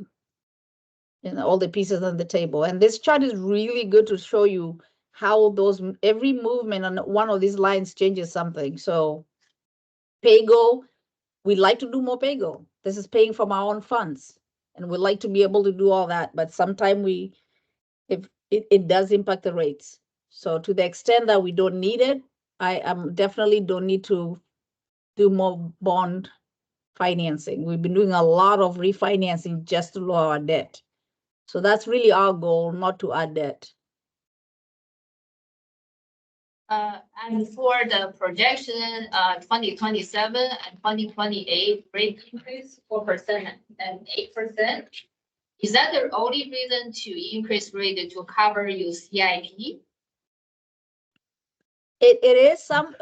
all the pieces on the table. And this chart is really good to show you how every movement on one of these lines changes something. So pay-go, we'd like to do more pay-go. This is paying from our own funds, and we'd like to be able to do all that, but sometimes it does impact the rates. So to the extent that we don't need it, I definitely don't need to do more bond financing. We've been doing a lot of refinancing just to lower our debt. So that's really our goal, not to add debt. and for the projection, 2027 and 2028 rate increase 4% and 8%. Is that the only reason to increase rate to cover your CIP? It is, some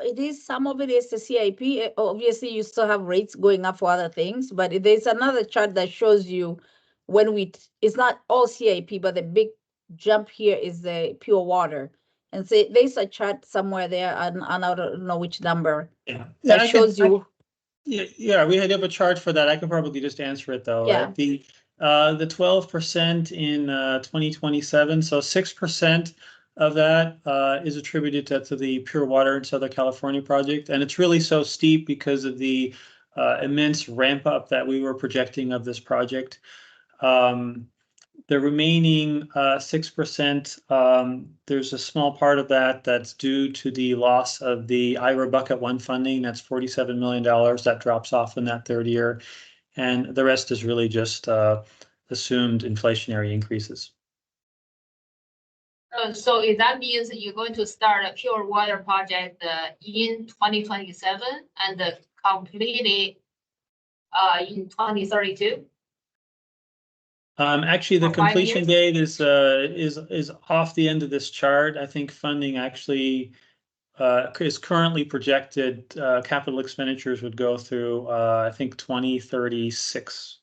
of it is the CIP. Obviously, you still have rates going up for other things, but there's another chart that shows you when it's not all CIP, but the big jump here is the pure water. And so there's a chart somewhere there, and I don't know which number, Yeah. that shows you. Yeah, we have a chart for that. I can probably just answer it though, Yeah. right? The 12% in 2027, so 6% of that is attributed to the Pure Water in Southern California project. And it's really so steep because of the immense ramp up that we were projecting of this project. The remaining 6%, there's a small part of that that's due to the loss of the IRA Bucket 1 funding. That's $47 million that drops off in that third year. And the rest is really just assumed inflationary increases. So if that means you're going to start a pure water project in 2027 and complete it in 2032? Actually, the For 5 completion years? date is off the end of this chart. I think funding actually is currently projected. Capital expenditures would go through I think 2036.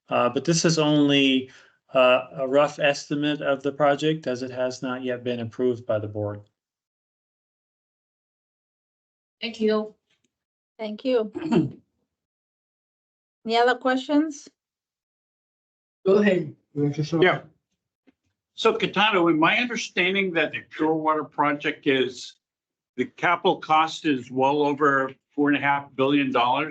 But this is only a rough estimate of the project, as it has not yet been approved by the board. Thank you. Thank you. Any other questions? Go ahead, Mr. Yeah. So Katana, with my understanding that the Pure Water project is, the capital cost is well over $4.5 billion. I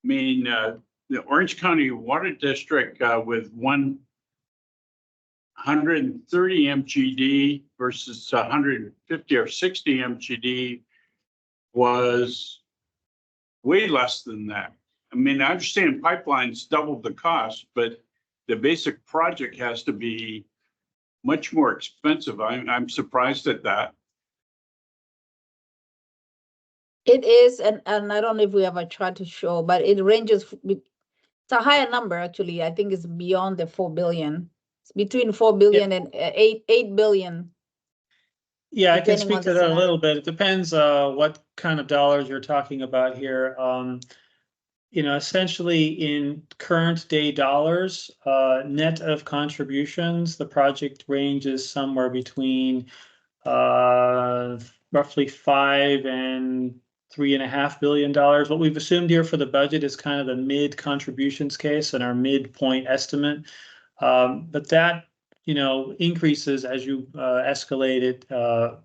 mean, the Orange County Water District with 130 MGD versus 150 or 60 MGD was way less than that. I mean, I understand pipelines doubled the cost, but the basic project has to be much more expensive. I'm surprised at that. It is, and I don't know if we have a chart to show, but it ranges. It's a higher number, actually. I think it's beyond the 4 billion. It's between 4 billion and 8 billion. Yeah, I can Depending speak on to the that a scenario. little bit. It depends what kind of dollars you're talking about here. You know, essentially in current day dollars, net of contributions, the project ranges somewhere between roughly $5 and $3.5 billion. What we've assumed here for the budget is kind of the mid contributions case and our midpoint estimate. But that, you know, increases as you escalate it,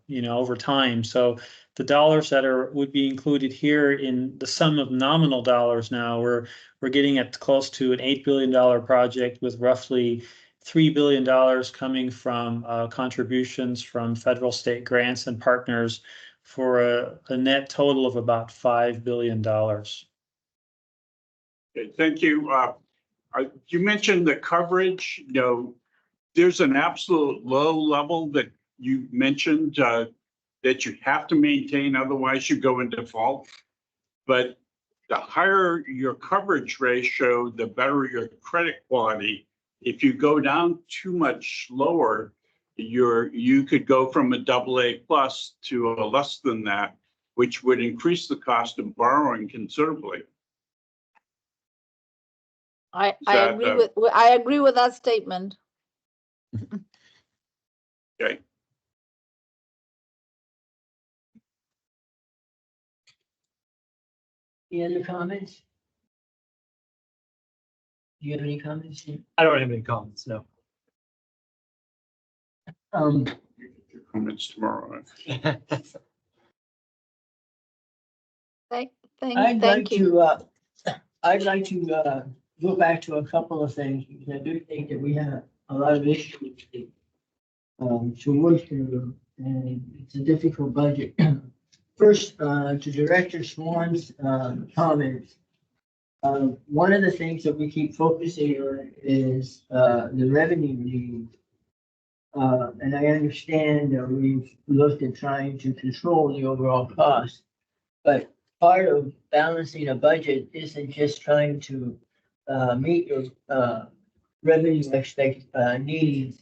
you know, over time. So the dollars that would be included here in the sum of nominal dollars now, we're getting at close to an $8 billion project with roughly $3 billion coming from contributions from federal, state grants and partners for a net total of about $5 billion. Okay, thank you. You mentioned the coverage. You know, there's an absolute low level that you mentioned that you have to maintain, otherwise you go in default. But the higher your coverage ratio, the better your credit quality. If you go down too much lower, you could go from a AA+ to a less than that, which would increase the cost of borrowing considerably. I agree with that statement. Okay. Any other comments? Do you have any comments? I don't have any comments, no. Your comments tomorrow. Thank I'd like you. to, go back to a couple of things, because I do think that we have a lot of issues to work through, and it's a difficult budget. First, to Director Swan's comments, one of the things that we keep focusing on is the revenue need. And I understand that we've looked at trying to control the overall cost, but part of balancing a budget isn't just trying to meet your revenue needs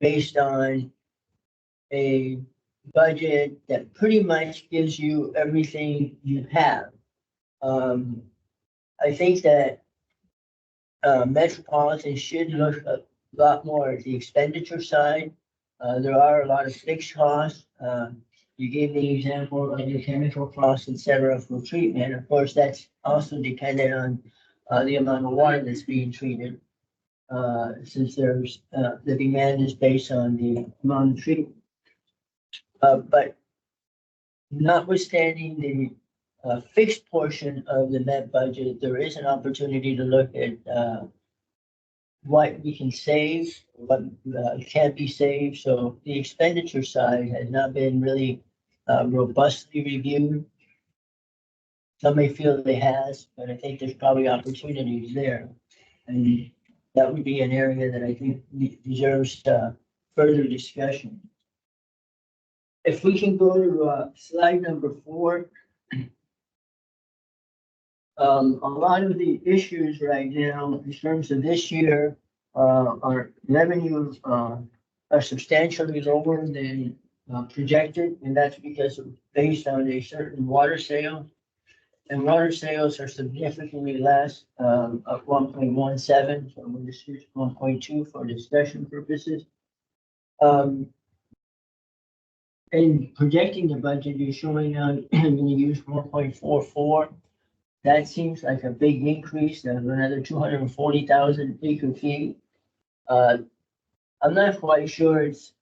based on a budget that pretty much gives you everything you have. I think that Metropolitan should look a lot more at the expenditure side. There are a lot of fixed costs. You gave the example of your chemical costs, et cetera, for treatment. Of course, that's also dependent on the amount of water that's being treated. Since there's the demand is based on the amount of treatment. But notwithstanding the fixed portion of the net budget, there is an opportunity to look at what we can save, what can't be saved. So the expenditure side has not been really robustly reviewed. Some may feel it has, but I think there's probably opportunities there. And that would be an area that I think deserves further discussion. If we can go to slide number 4. A lot of the issues right now in terms of this year, our revenues are substantially lower than projected, and that's because of based on a certain water sale. And water sales are significantly less of 1.17, so we'll just use 1.2 for discussion purposes. And projecting the budget, you're showing I'm going to use 1.44. That seems like a big increase of another 240,000 acre feet. I'm not quite sure it's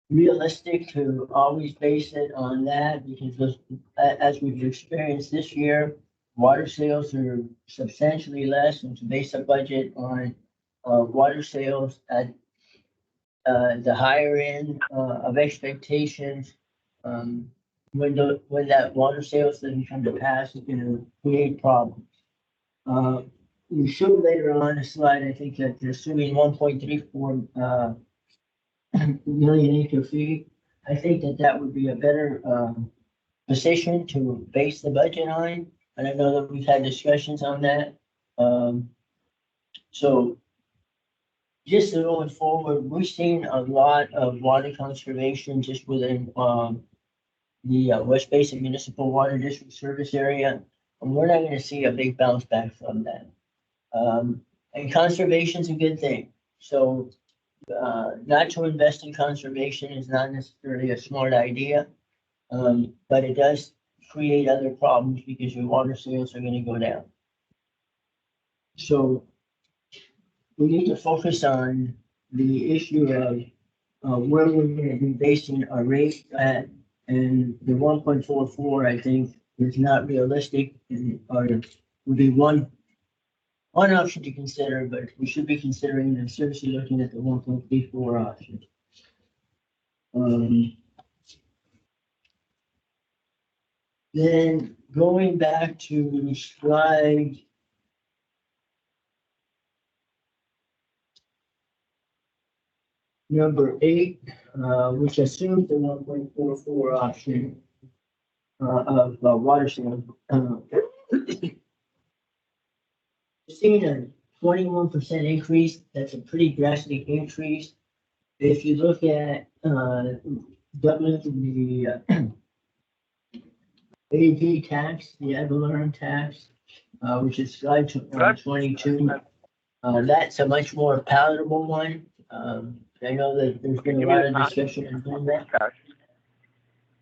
realistic to always base it on that because as we've experienced this year, water sales are substantially less, and to base a budget on water sales at the higher end of expectations, when that water sales doesn't come to pass, it's going to create problems. We showed later on a slide, I think that assuming 1.34 million acre feet, I think that would be a better position to base the budget on. And I know that we've had discussions on that. So just going forward, we've seen a lot of water conservation just within the West Basin Municipal Water District service area, and we're not going to see a big bounce back from that. And conservation is a good thing. So not to invest in conservation is not necessarily a smart idea, but it does create other problems because your water sales are going to go down. So we need to focus on the issue of where we're going to be basing our rate at, and the 1.44 I think is not realistic, and would be one option to consider, but we should be considering and seriously looking at the 1.34 option. Then going back to slide number 8, which assumes the 1.44 option of water sales. Seeing a 21% increase, that's a pretty drastic increase. If you look at doubling the AG tax, the ad valorem tax, which is slide 22, that's a much more palatable one. I know that there's been a lot of discussion on doing that. Cash.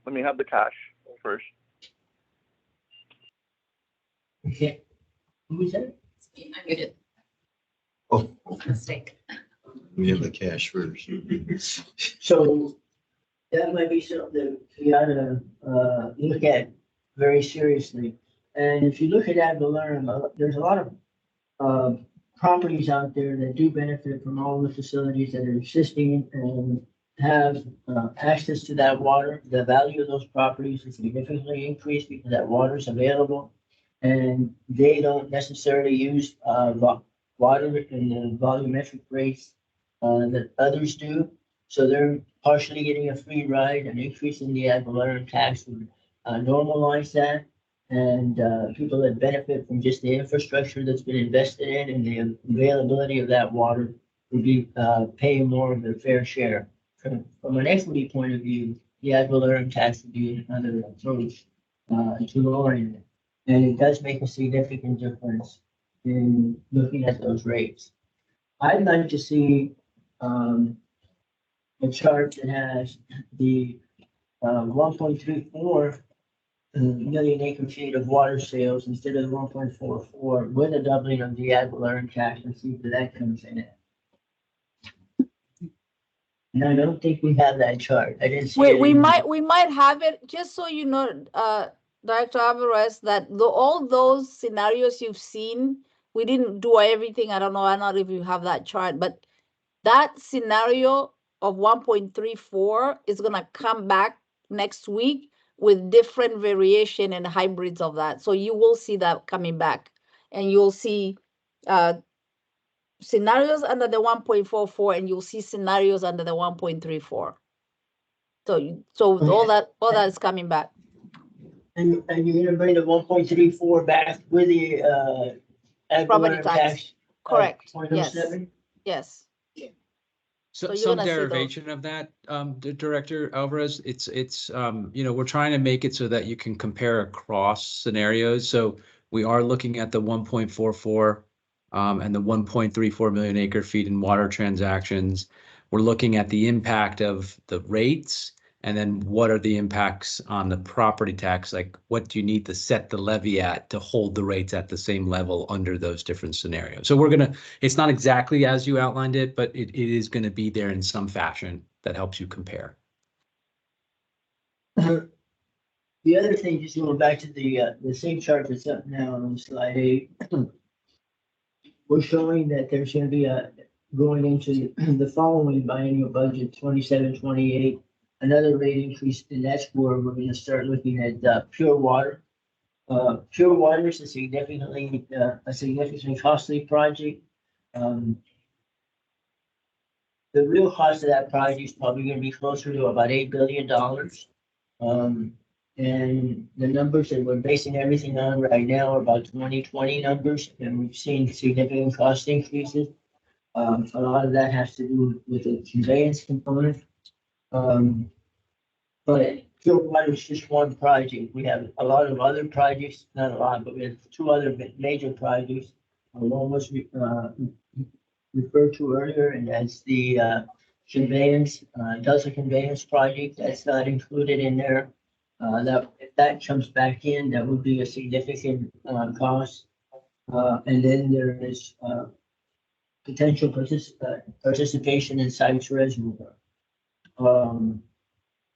Let me have the cash first. Okay. Who's that? I muted. Oh, Mistake. we have the cash first. So that might be something we ought to look at very seriously. And if you look at ad valorem, there's a lot of properties out there that do benefit from all the facilities that are existing and have access to that water. The value of those properties is significantly increased because that water is available, and they don't necessarily use water in the volumetric rates that others do. So they're partially getting a free ride. An increase in the ad valorem tax would normalize that. And people that benefit from just the infrastructure that's been invested in and the availability of that water would be paying more of their fair share from an equity point of view, the ad valorem tax would be another approach to lowering it. And it does make a significant difference in looking at those rates. I'd like to see a chart that has the 1.34 million acre feet of water sales instead of 1.44 with a doubling of the ad valorem tax and see where that comes in at. And I don't think we have that chart. I didn't see it. We might have it, just so you know, Director Alvarez, that all those scenarios you've seen, we didn't do everything. I don't know if you have that chart, but that scenario of 1.34 is gonna come back next week with different variation and hybrids of that. So you will see that coming back, and you'll see scenarios under the 1.44, and you'll see scenarios under the 1.34. So all that is coming back. And you're gonna bring the 1.34 back with the ad Property valorem tax. Correct. Yes. 0.07? Yes. So you're some gonna see those. derivation of that, Director Alvarez, it's we're trying to make it so that you can compare across scenarios. So we are looking at the 1.44 and the 1.34 million acre feet in water transactions. We're looking at the impact of the rates, and then what are the impacts on the property tax? Like, what do you need to set the levy at to hold the rates at the same level under those different scenarios? So it's not exactly as you outlined it, but it is gonna be there in some fashion that helps you compare. The other thing, just going back to the same chart that's up now on slide 8, we're showing that there's gonna be going into the following biennial budget, 27-28, another rate increase, and that's where we're gonna start looking at pure water. Pure water is a significantly costly project. The real cost of that project is probably gonna be closer to about $8 billion. And the numbers that we're basing everything on right now are about 2020 numbers, and we've seen significant cost increases. A lot of that has to do with the conveyance component. But pure water is just one project. We have a lot of other projects, not a lot, but we have 2 other major projects. One was referred to earlier, and that's the conveyance, Delta conveyance project. That's not included in there. If that comes back in, that would be a significant cost. And then there is potential participation in Sykes Reservoir.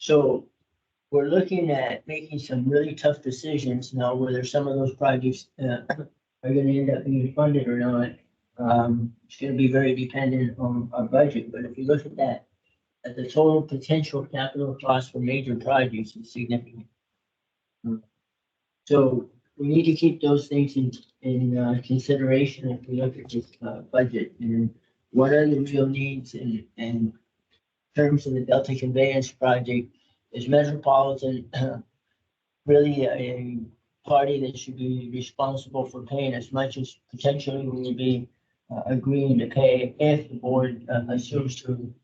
So we're looking at making some really tough decisions now, whether some of those projects are gonna end up being funded or not. It's gonna be very dependent on our budget, but if you look at that, at the total potential capital cost for major projects is significant. So we need to keep those things in consideration if we look at this budget, and what are the real needs in terms of the Delta Conveyance Project. Is Metropolitan really a party that should be responsible for paying as much as potentially we would be agreeing to pay if the board assumes to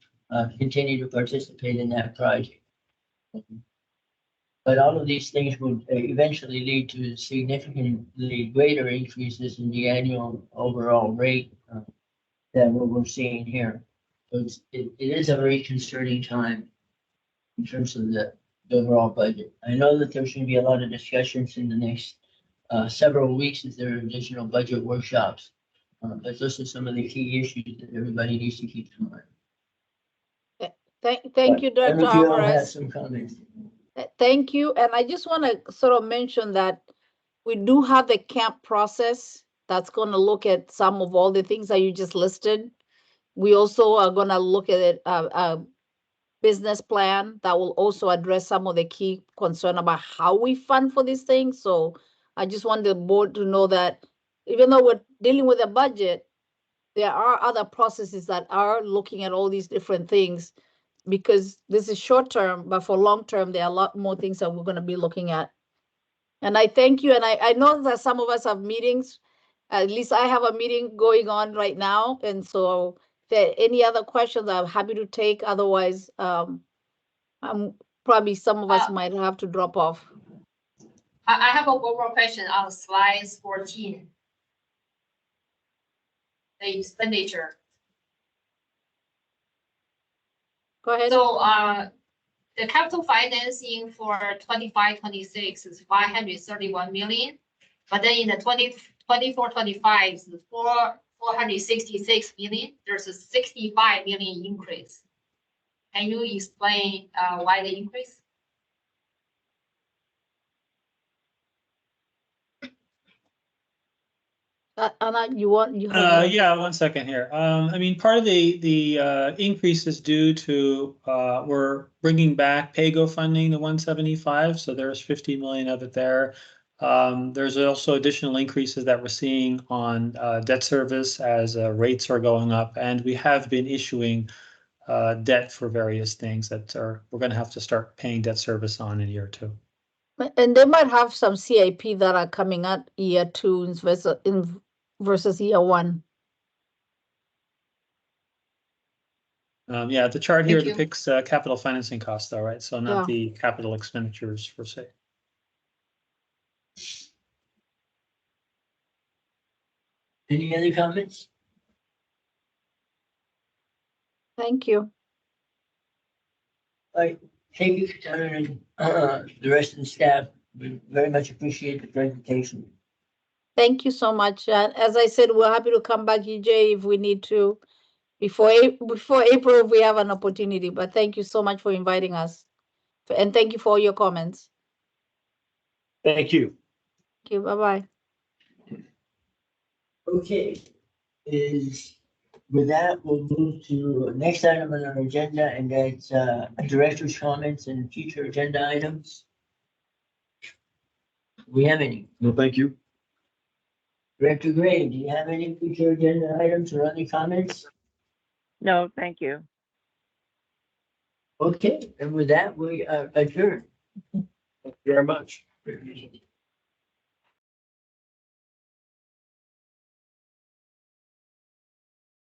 continue to participate in that project? But all of these things would eventually lead to significantly greater increases in the annual overall rate than what we're seeing here. So it is a very concerning time in terms of the overall budget. I know that there's going to be a lot of discussions in the next several weeks as there are additional budget workshops. But those are some of the key issues that everybody needs to keep in mind. Thank you, I don't Director know if you all have Alvarez. some comments. Thank you. And I just want to sort of mention that we do have the camp process that's going to look at some of all the things that you just listed. We also are going to look at a business plan that will also address some of the key concern about how we fund for these things. So I just want the board to know that even though we're dealing with a budget, there are other processes that are looking at all these different things, because this is short term, but for long term, there are a lot more things that we're going to be looking at. And I thank you. And I know that some of us have meetings. At least I have a meeting going on right now. And so there are any other questions, I'm happy to take. Otherwise, I'm probably some of us might have to drop off. I have one more question on slide 14. The expenditure. Go ahead. So, the capital financing for 25-26 is 531 million. But then in the 24-25 is 466 million. There's a 65 million increase. Can you explain why the increase? Anna, you have Yeah, 1 second here. I mean, part of the increase is due to we're bringing back PAYGO funding to 175, so there's 50 million of it there. There's also additional increases that we're seeing on debt service as rates are going up, and we have been issuing debt for various things that we're going to have to start paying debt service on in year 2. And they might have some CIP that are coming out year 2 versus year 1. Yeah, the chart here Thank you. depicts capital financing costs, though, right? So not the capital expenditures per se. Any other comments? Thank you. All right, thank you, Tanner, and the rest of the staff. We very much appreciate the presentation. Thank you so much. As I said, we're happy to come back, EJ, if we need to, before April, if we have an opportunity. But thank you so much for inviting us. And thank you for all your comments. Thank you. Thank you. Bye-bye. Okay, with that, we'll move to next item on our agenda, and that's director's comments and future agenda items. We have any? No, thank you. Director Gray, do you have any future agenda items or other comments? No, thank you. Okay, and with that, we adjourn. Thank you very much.